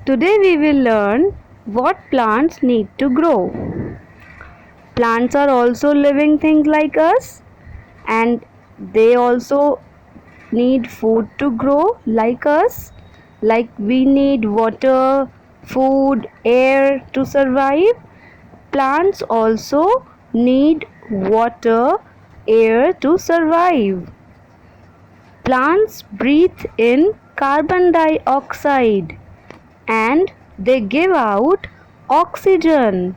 Today we will learn what plants need to grow. Plants are also living things like us, and they also need food to grow like us. Like we need water, food, air to survive. Plants also need water, air to survive. Plants breathe in carbon dioxide and they give out oxygen,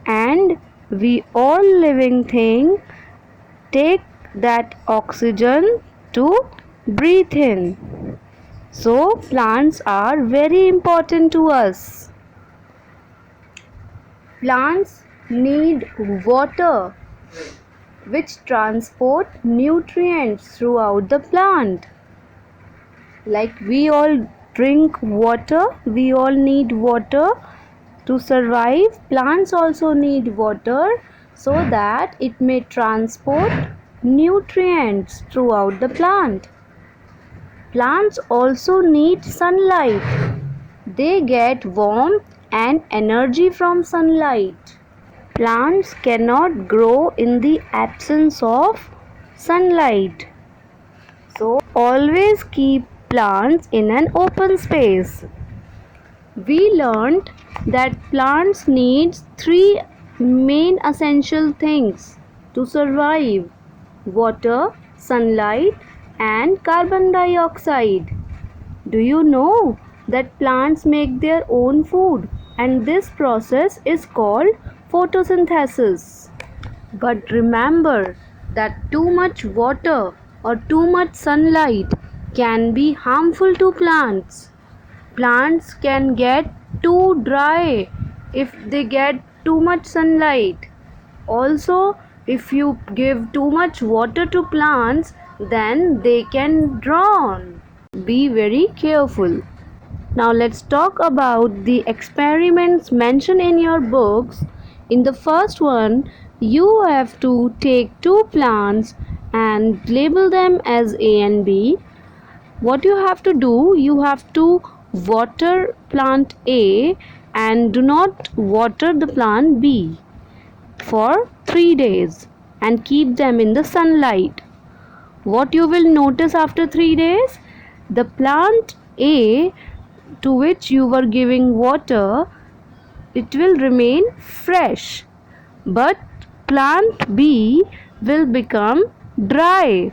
and we all living thing take that oxygen to breathe in. So plants are very important to us. Plants need water which transport nutrients throughout the plant. Like we all drink water, we all need water to survive. Plants also need water so that it may transport nutrients throughout the plant. Plants also need sunlight. They get warmth and energy from sunlight. Plants cannot grow in the absence of sunlight. So always keep plants in an open space. We learned that plants need three main essential things to survive: water, sunlight, and carbon dioxide. Do you know that plants make their own food, and this process is called photosynthesis? But remember that too much water or too much sunlight can be harmful to plants. Plants can get too dry if they get too much sunlight. Also, if you give too much water to plants, then they can drown. Be very careful. Now let's talk about the experiments mentioned in your books. In the first one, you have to take two plants and label them as A and B. What you have to do, you have to water plant A and do not water the plant B for 3 days and keep them in the sunlight. What you will notice after 3 days? The plant A to which you were giving water, it will remain fresh, but plant B will become dry.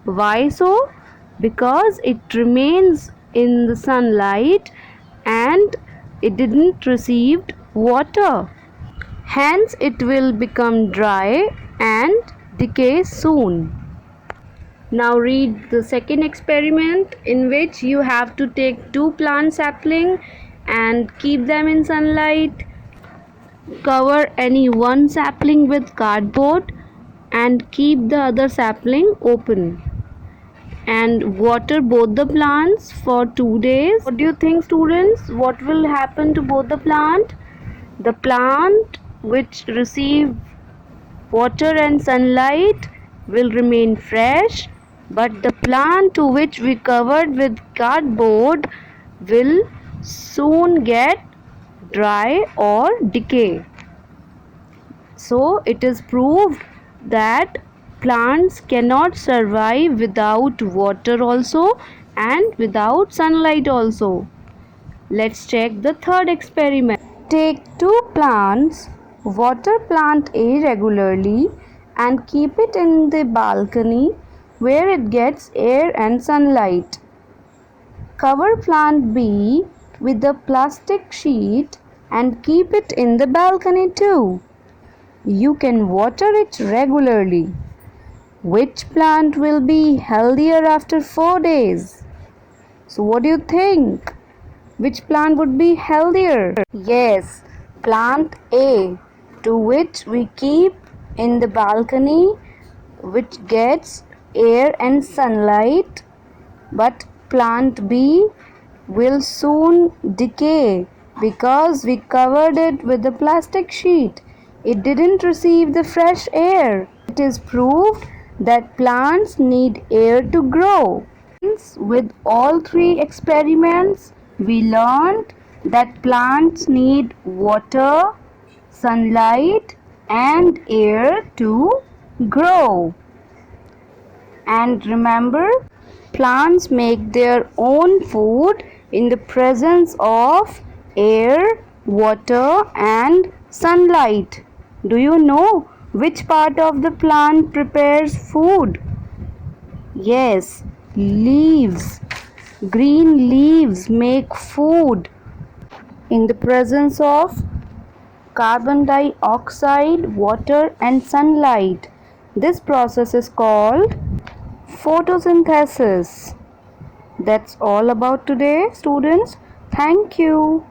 Why so? Because it remains in the sunlight and it didn't receive water. Hence it will become dry and decay soon. Now read the second experiment, in which you have to take two plant sapling and keep them in sunlight. Cover any one sapling with cardboard and keep the other sapling open. And water both the plants for 2 days. What do you think, students? What will happen to both the plant? The plant which receive water and sunlight will remain fresh, but the plant to which we covered with cardboard will soon get dry or decay. So it is proved that plants cannot survive without water also and without sunlight also. Let's check the third experiment. Take two plants, water plant A regularly and keep it in the balcony where it gets air and sunlight. Cover plant B with a plastic sheet and keep it in the balcony too. You can water it regularly. Which plant will be healthier after 4 days? So what do you think? Which plant would be healthier? Yes, plant A, to which we keep in the balcony, which gets air and sunlight, but plant B will soon decay because we covered it with a plastic sheet. It didn't receive the fresh air. It is proved that plants need air to grow. With all three experiments, we learned that plants need water, sunlight, and air to grow. And remember, plants make their own food in the presence of air, water, and sunlight. Do you know which part of the plant prepares food? Yes, leaves. Green leaves make food in the presence of carbon dioxide, water, and sunlight. This process is called photosynthesis. That's all about today, students. Thank you.